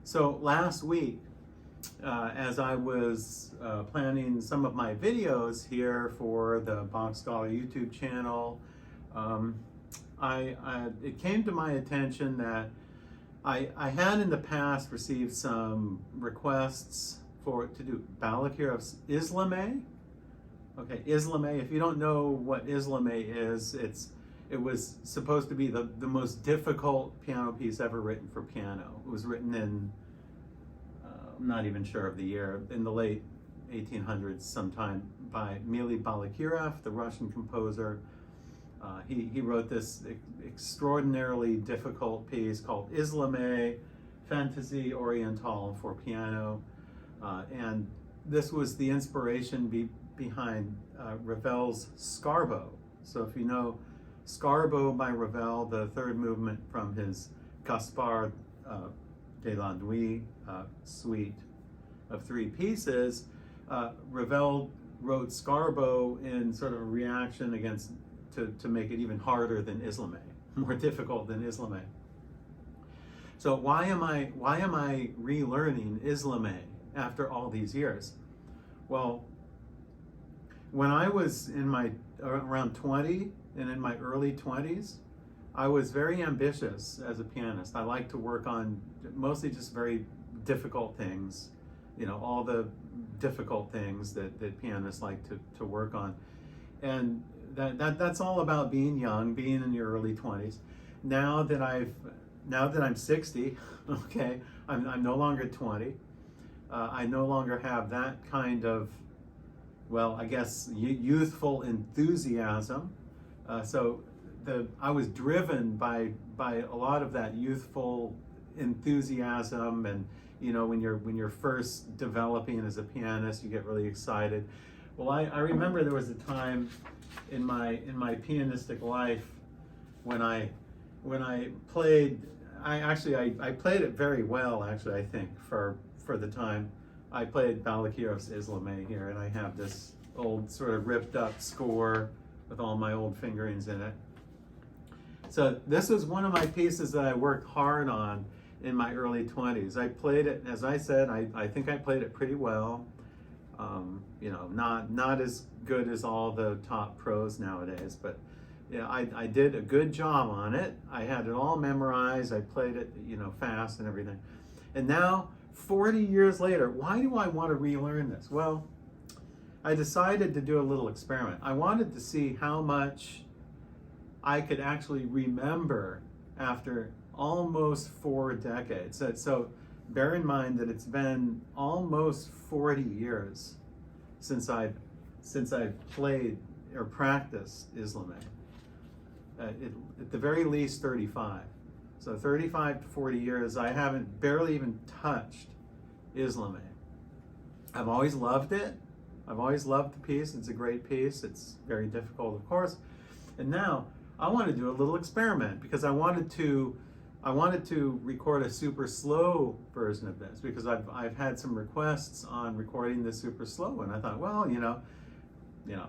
So last week, as I was planning some of my videos here for the Bach Scholar YouTube channel, it came to my attention that I had in the past received some requests to do Balakirev's Islamey. Okay, Islamey. If you don't know what Islamey is, it was supposed to be the most difficult piano piece ever written for piano. It was written in, I'm not even sure of the year, in the late 1800s sometime by Balakirev, the Russian composer. He wrote this extraordinarily difficult piece called Islamey, Fantaisie Orientale for piano. And this was the inspiration behind Ravel's Scarbo. So if you know Scarbo by Ravel, the third movement from his Gaspard de la Nuit suite of three pieces, Ravel wrote Scarbo in sort of a reaction against to make it even harder than Islamey, more difficult than Islamey. So why am I relearning Islamey after all these years? Well, when I was in my around 20 and in my early 20s, I was very ambitious as a pianist. I like to work on mostly just very difficult things, all the difficult things that pianists like to work on. And that's all about being young, being in your early 20s. Now that I'm 60, okay, I'm no longer 20. I no longer have that kind of, well, I guess youthful enthusiasm. So I was driven by a lot of that youthful enthusiasm, and when you're first developing as a pianist, you get really excited. Well, I remember there was a time in my pianistic life when I played. I played it very well, actually. I think for the time I played Balakirev's Islamey here, and I have this old sort of ripped up score with all my old fingerings in it. So this was one of my pieces that I worked hard on in my early 20s. I played it, as I said, I think I played it pretty well. Not as good as all the top pros nowadays, but I did a good job on it. I had it all memorized. I played it, fast and everything. And now, 40 years later, why do I want to relearn this? Well, I decided to do a little experiment. I wanted to see how much I could actually remember after almost 4 decades. So bear in mind that it's been almost 40 years since I've played or practiced Islamey. At the very least 35. So 35 to 40 years, I haven't barely even touched Islamey. I've always loved it. I've always loved the piece. It's a great piece. It's very difficult, of course. And now I want to do a little experiment because I wanted to record a super slow version of this because I've had some requests on recording this super slow, and I thought, well,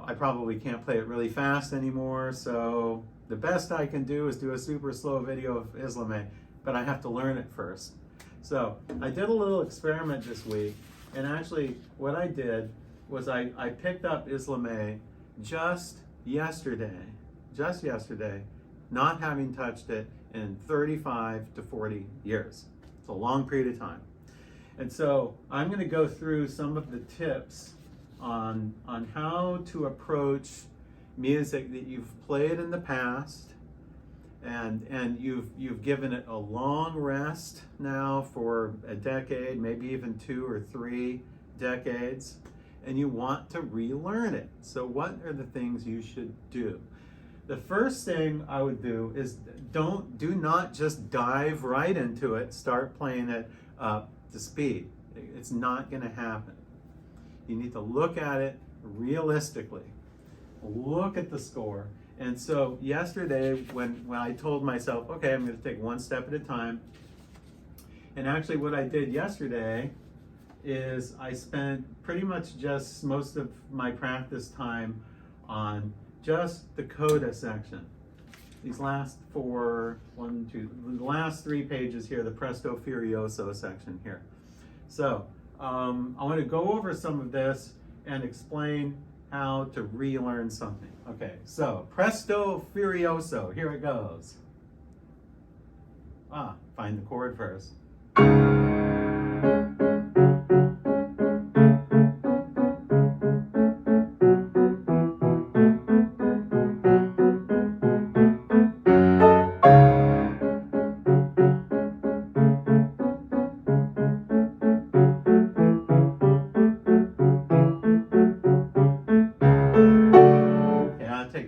I probably can't play it really fast anymore, so the best I can do is do a super slow video of Islamey, but I have to learn it first. So I did a little experiment this week, and actually what I did was I picked up Islamey just yesterday, not having touched it in 35 to 40 years. It's a long period of time. And so I'm going to go through some of the tips on how to approach music that you've played in the past, and you've given it a long rest now for a decade, maybe even 2 or 3 decades, and you want to relearn it. So what are the things you should do? The first thing I would do is do not just dive right into it, start playing it up to speed. It's not going to happen. You need to look at it realistically. Look at the score. And so yesterday when I told myself, okay, I'm going to take one step at a time, and actually what I did yesterday is I spent pretty much just most of my practice time on just the coda section. these last the last 3 pages here, the Presto Furioso section here. So I want to go over some of this and explain how to relearn something. Okay, so Presto Furioso, here it goes. Find the chord first.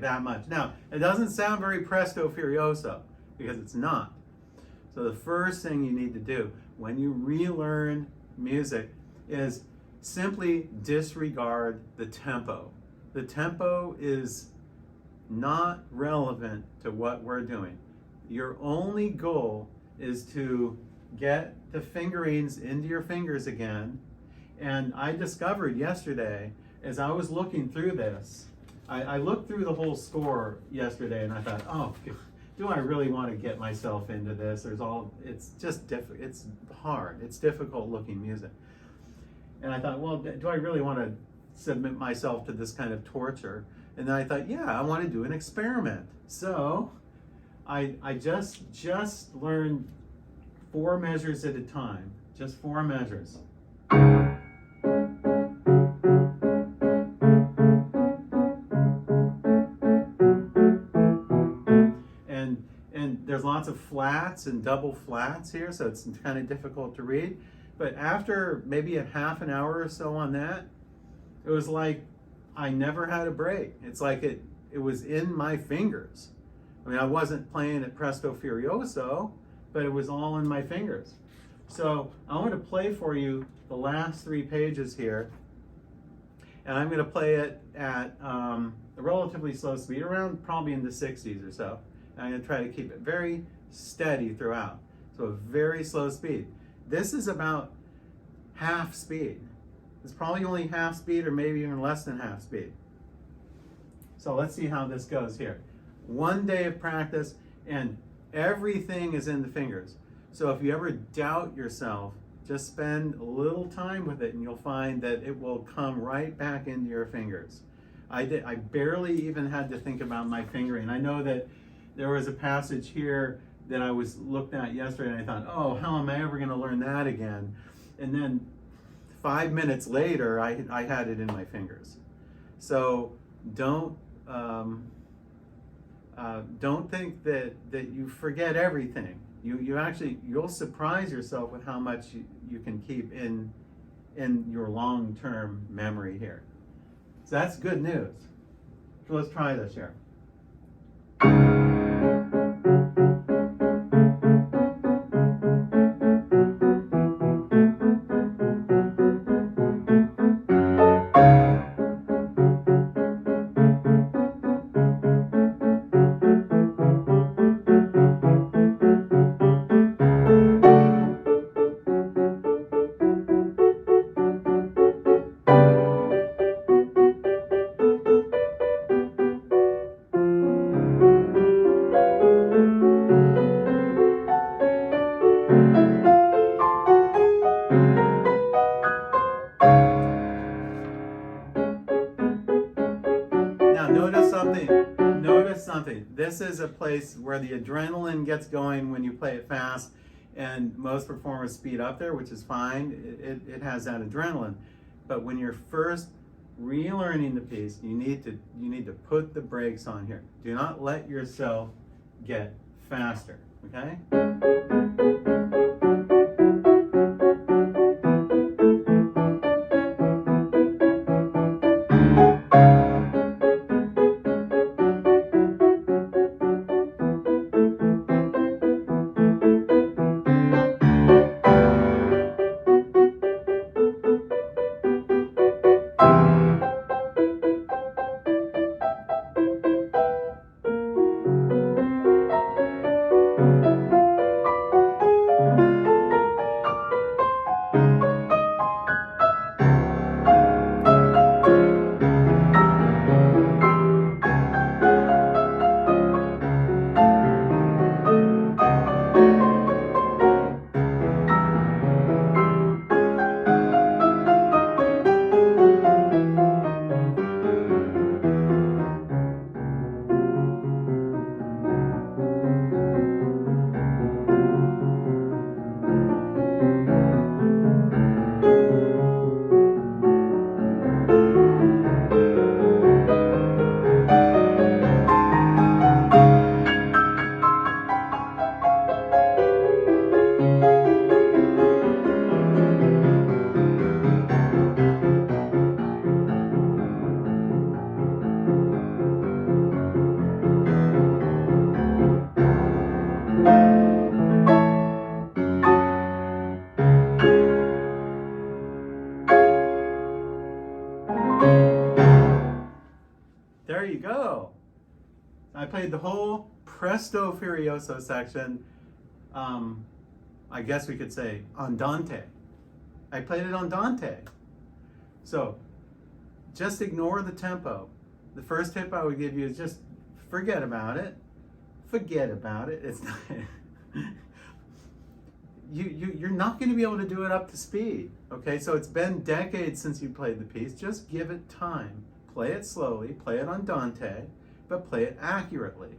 That much. Now, it doesn't sound very Presto Furioso because it's not. So the first thing you need to do when you relearn music is simply disregard the tempo. The tempo is not relevant to what we're doing. Your only goal is to get the fingerings into your fingers again. And I discovered yesterday, as I was looking through this, I looked through the whole score yesterday and I thought, oh, do I really want to get myself into this? It's just difficult. It's hard. It's difficult looking music. And I thought, well, do I really want to submit myself to this kind of torture? And then I thought, yeah, I want to do an experiment. So I just learned 4 measures at a time, just 4 measures. There's lots of flats and double flats here, so it's kind of difficult to read. But after maybe a half an hour or so on that, it was like I never had a break. It's like it was in my fingers. I mean, I wasn't playing at Presto Furioso, but it was all in my fingers. So I want to play for you the last 3 pages here. And I'm going to play it at a relatively slow speed, around probably in the 60s or so. I'm going to try to keep it very steady throughout. So a very slow speed. This is about half speed. It's probably only half speed or maybe even less than half speed. So let's see how this goes here. 1 day of practice and everything is in the fingers. So if you ever doubt yourself, just spend a little time with it and you'll find that it will come right back into your fingers. I barely even had to think about my fingering. I know that there was a passage here that I was looked at yesterday and I thought, oh, how am I ever going to learn that again? And then 5 minutes later, I had it in my fingers. So don't think that you forget everything. You'll surprise yourself with how much you can keep in your long-term memory here. So that's good news. So let's try this here. Notice something. This is a place where the adrenaline gets going when you play it fast, and most performers speed up there, which is fine. It has that adrenaline. But when you're first relearning the piece, you need to put the brakes on here. Do not let yourself get faster, okay? I played the whole Presto Furioso section, I guess we could say andante. I played it andante. So just ignore the tempo. The first tip I would give you is just forget about it. Forget about it. It's not you're not going to be able to do it up to speed. Okay, so it's been decades since you played the piece. Just give it time. Play it slowly, play it andante, but play it accurately.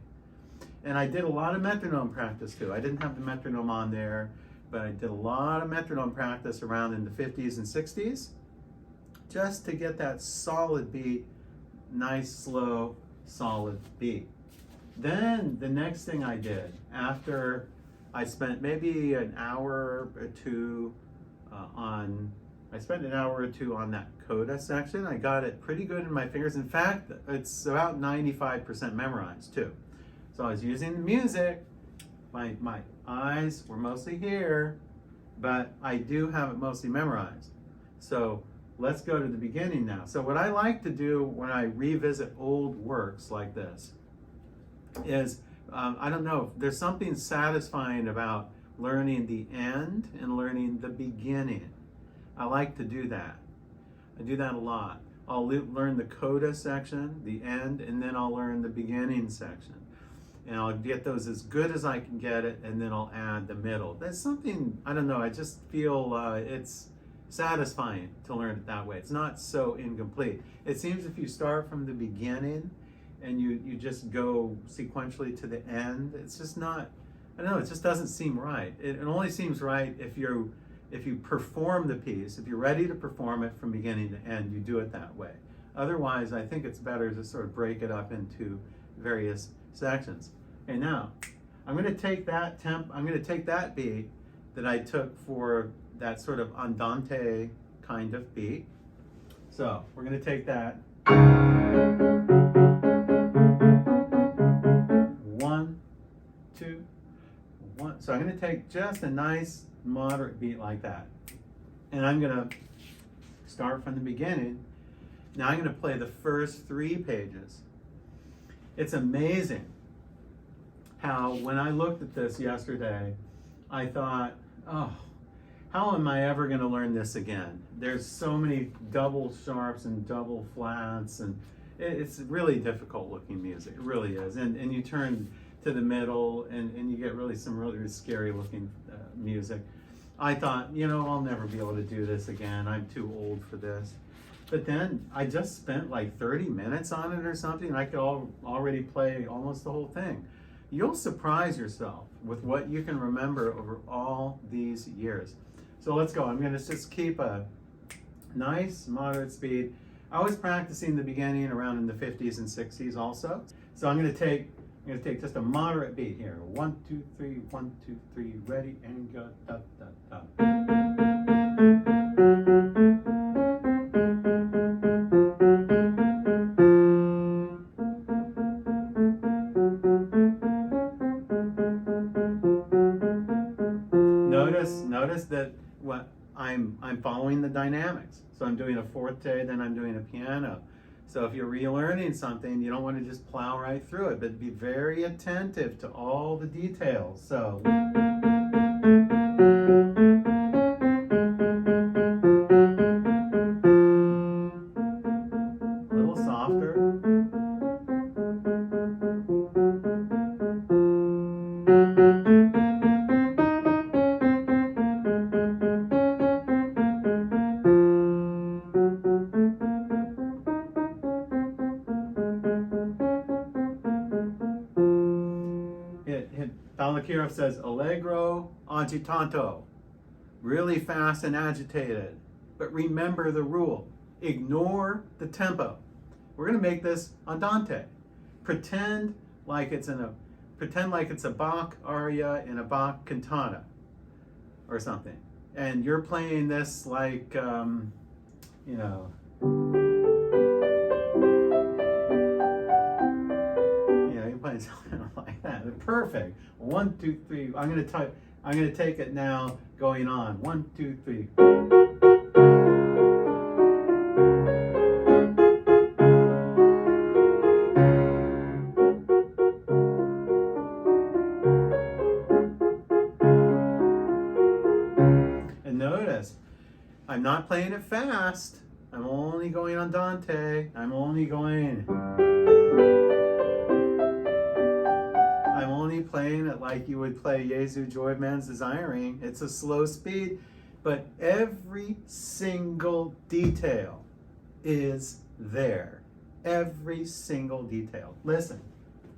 And I did a lot of metronome practice too. I didn't have the metronome on there, but I did a lot of metronome practice around in the 50s and 60s, just to get that solid beat, nice, slow, solid beat. Then the next thing I did, after I spent maybe an hour or two on that coda section. I got it pretty good in my fingers. In fact, it's about 95% memorized too. So I was using the music. My eyes were mostly here, but I do have it mostly memorized. So let's go to the beginning now. So what I like to do when I revisit old works like this is, I don't know, there's something satisfying about learning the end and learning the beginning. I like to do that. I do that a lot. I'll learn the coda section, the end, and then I'll learn the beginning section. And I'll get those as good as I can get it, and then I'll add the middle. There's something, I don't know, I just feel it's satisfying to learn it that way. It's not so incomplete. It seems if you start from the beginning and you just go sequentially to the end, it's just not, I don't know, it just doesn't seem right. It only seems right if you perform the piece, if you're ready to perform it from beginning to end, you do it that way. Otherwise, I think it's better to sort of break it up into various sections. Okay, now I'm going to take that beat that I took for that sort of andante kind of beat. So we're going to take that. 1, 2, 1. So I'm going to take just a nice moderate beat like that, and I'm going to start from the beginning. Now I'm going to play the first 3 pages. It's amazing how when I looked at this yesterday, I thought, oh, how am I ever going to learn this again? There's so many double sharps and double flats, and it's really difficult looking music. It really is. And you turn to the middle and you get some really scary looking music. I thought, I'll never be able to do this again. I'm too old for this. But then I just spent like 30 minutes on it or something, and I could already play almost the whole thing. You'll surprise yourself with what you can remember over all these years. So let's go. I'm going to just keep a nice moderate speed. I was practicing the beginning around in the 50s and 60s also. So I'm going to take just a moderate beat here. 1, 2, 3, 1, 2, 3, ready and go. Da, da, da. Notice that I'm following the dynamics. So I'm doing a forte, then I'm doing a piano. So if you're relearning something, you don't want to just plow right through it, but be very attentive to all the details. So a little softer. Balakirev says allegro agitato, really fast and agitated. But remember the rule: ignore the tempo. We're going to make this andante. Pretend like it's a Bach aria in a Bach cantata or something, and you're playing this like you're playing something like that. Perfect. 1, 2, 3. I'm going to take it now going on. 1, 2, 3. notice, I'm not playing it fast. I'm only going andante. I'm only playing it like you would play Jesu, Joy of Man's Desiring. It's a slow speed, but every single detail is there. Every single detail. Listen,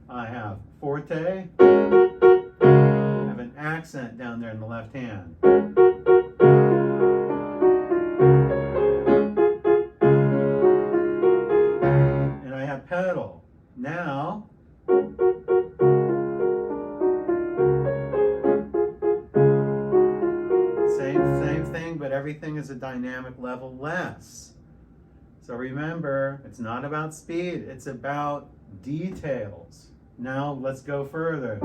I have forte, I have an accent down there in the left hand. And I have pedal. Now, same thing, but everything is a dynamic level less. So remember, it's not about speed, it's about details. Now let's go further.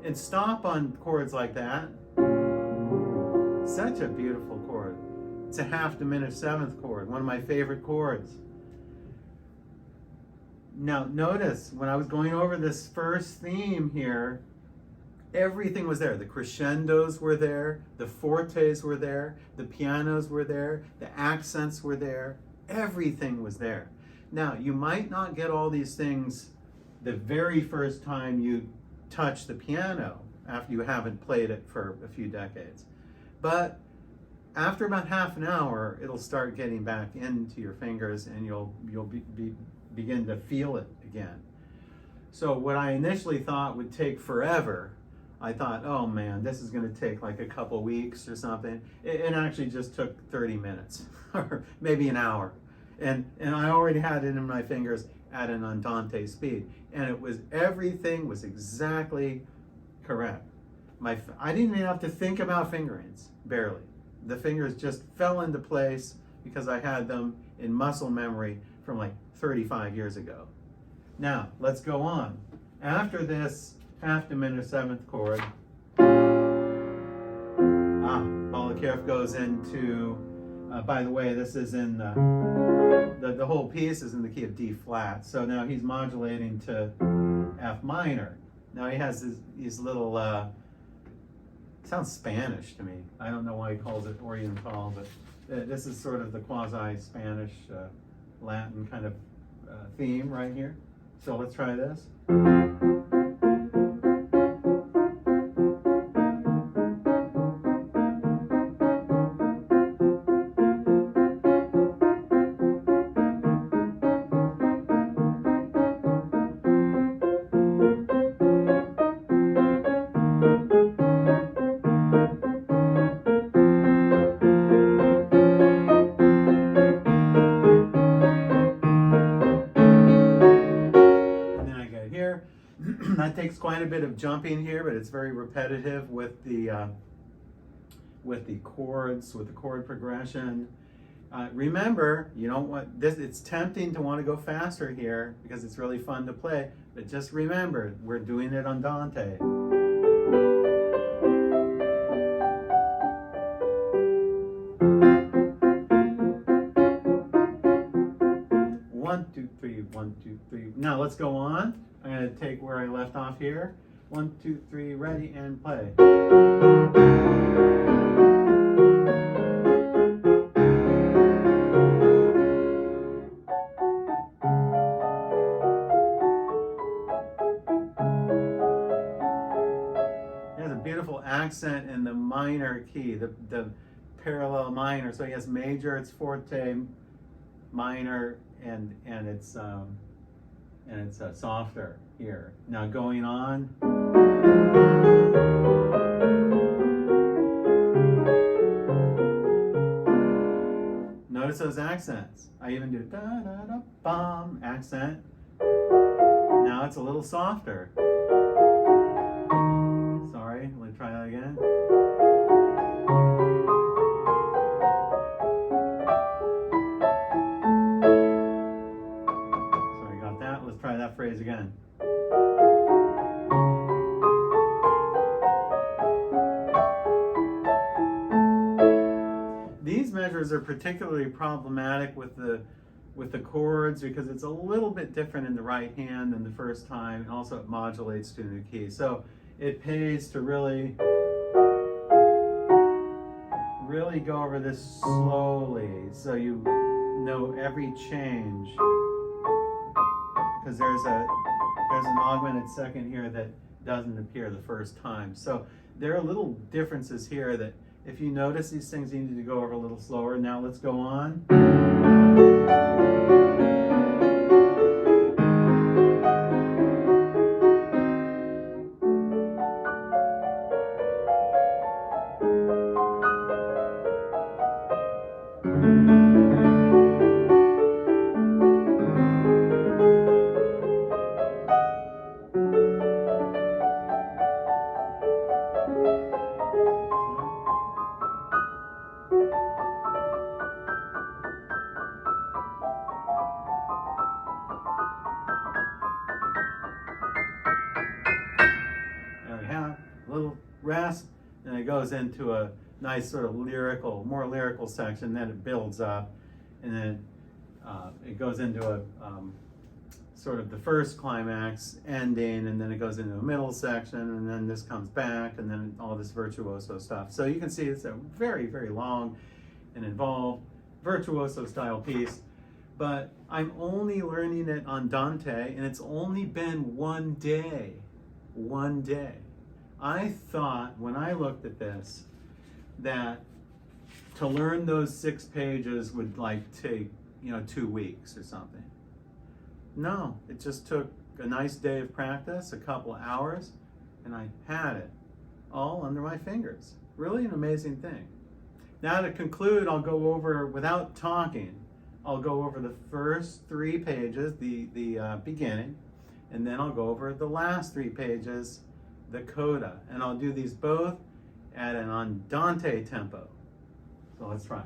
And stop on chords like that. Such a beautiful chord. It's a half diminished seventh chord, one of my favorite chords. Now notice, when I was going over this first theme here, everything was there. The crescendos were there, the fortes were there, the pianos were there, the accents were there, everything was there. Now, you might not get all these things the very first time you touch the piano, after you haven't played it for a few decades. But after about half an hour, it'll start getting back into your fingers and you'll begin to feel it again. So what I initially thought would take forever, I thought, oh man, this is going to take like a couple weeks or something. It actually just took 30 minutes or maybe an hour. And I already had it in my fingers at an andante speed. And everything was exactly correct. I didn't even have to think about fingerings, barely. The fingers just fell into place because I had them in muscle memory from like 35 years ago. Now, let's go on. After this half diminished seventh chord, Balakirev goes into, by the way, this is in the whole piece is in the key of D flat. So now he's modulating to F minor. Now he has these little, sounds Spanish to me. I don't know why he calls it Oriental, but this is sort of the quasi-Spanish, Latin kind of theme right here. So let's try this. That takes quite a bit of jumping here, but it's very repetitive with the chords, with the chord progression. Remember, you don't want this. It's tempting to want to go faster here because it's really fun to play. But just remember, we're doing it andante. 1, 2, 3, 1, 2, 3. Now let's go on. I'm going to take where I left off here. 1, 2, 3, ready, and play. There's a beautiful accent in the minor key, the parallel minor. So he has major, it's forte, minor, and it's softer here. Now going on. Notice those accents. I even do da da da bum accent. Now it's a little softer. Sorry, let me try that again. Try that phrase again. these measures are particularly problematic with the chords because it's a little bit different in the right hand than the first time. Also, it modulates to a new key. So it pays to really go over this slowly so you know every change, because there's an augmented second here that doesn't appear the first time. So there are little differences here that if you notice these things, you need to go over a little slower. Now let's go on. Little rest, and it goes into a nice sort of more lyrical section. Then it builds up, and then it goes into a sort of the first climax ending, and then it goes into a middle section, and then this comes back, and then all this virtuoso stuff. So you can see it's a very, very long and involved virtuoso style piece. But I'm only learning it on Dante, and it's only been one day. One day. I thought when I looked at this that to learn those 6 pages would like take 2 weeks or something. No, it just took a nice day of practice, a couple of hours, and I had it all under my fingers. Really an amazing thing. Now to conclude, I'll go over, without talking, I'll go over the first 3 pages, the beginning, and then I'll go over the last 3 pages, the coda, and I'll do these both at an andante tempo. So let's try.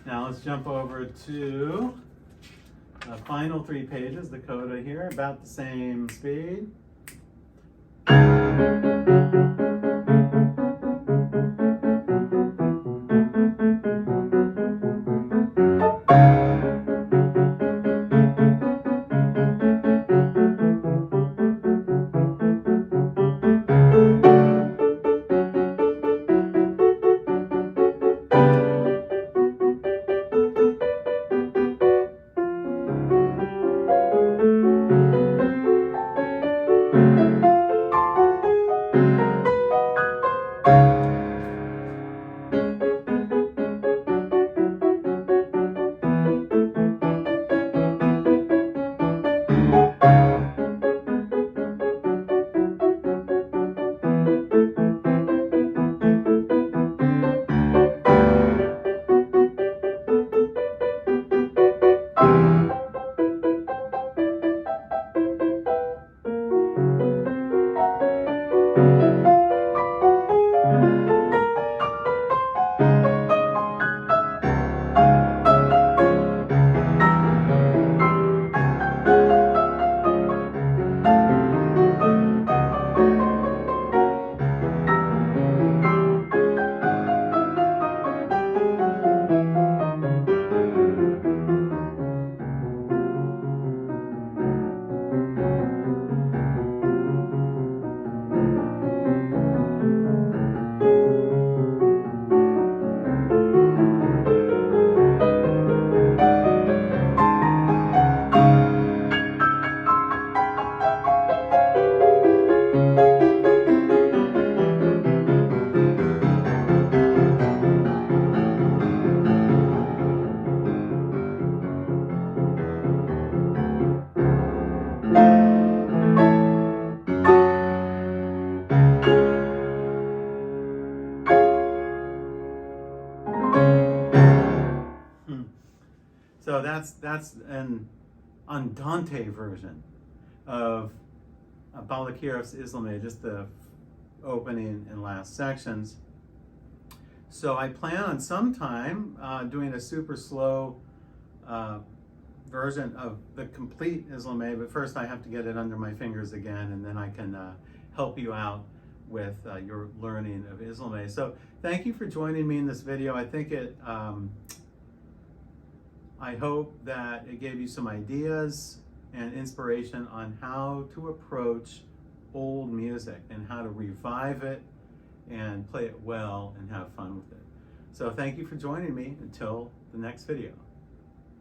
Now let's jump over to the final 3 pages, the coda here, about the same speed. So that's an andante version of Balakirev's Islamey, just the opening and last sections. So I plan on sometime doing a super slow version of the complete Islamey, but first I have to get it under my fingers again, and then I can help you out with your learning of Islamey. So thank you for joining me in this video. I think I hope that it gave you some ideas and inspiration on how to approach old music and how to revive it and play it well and have fun with it. So thank you for joining me. Until the next video.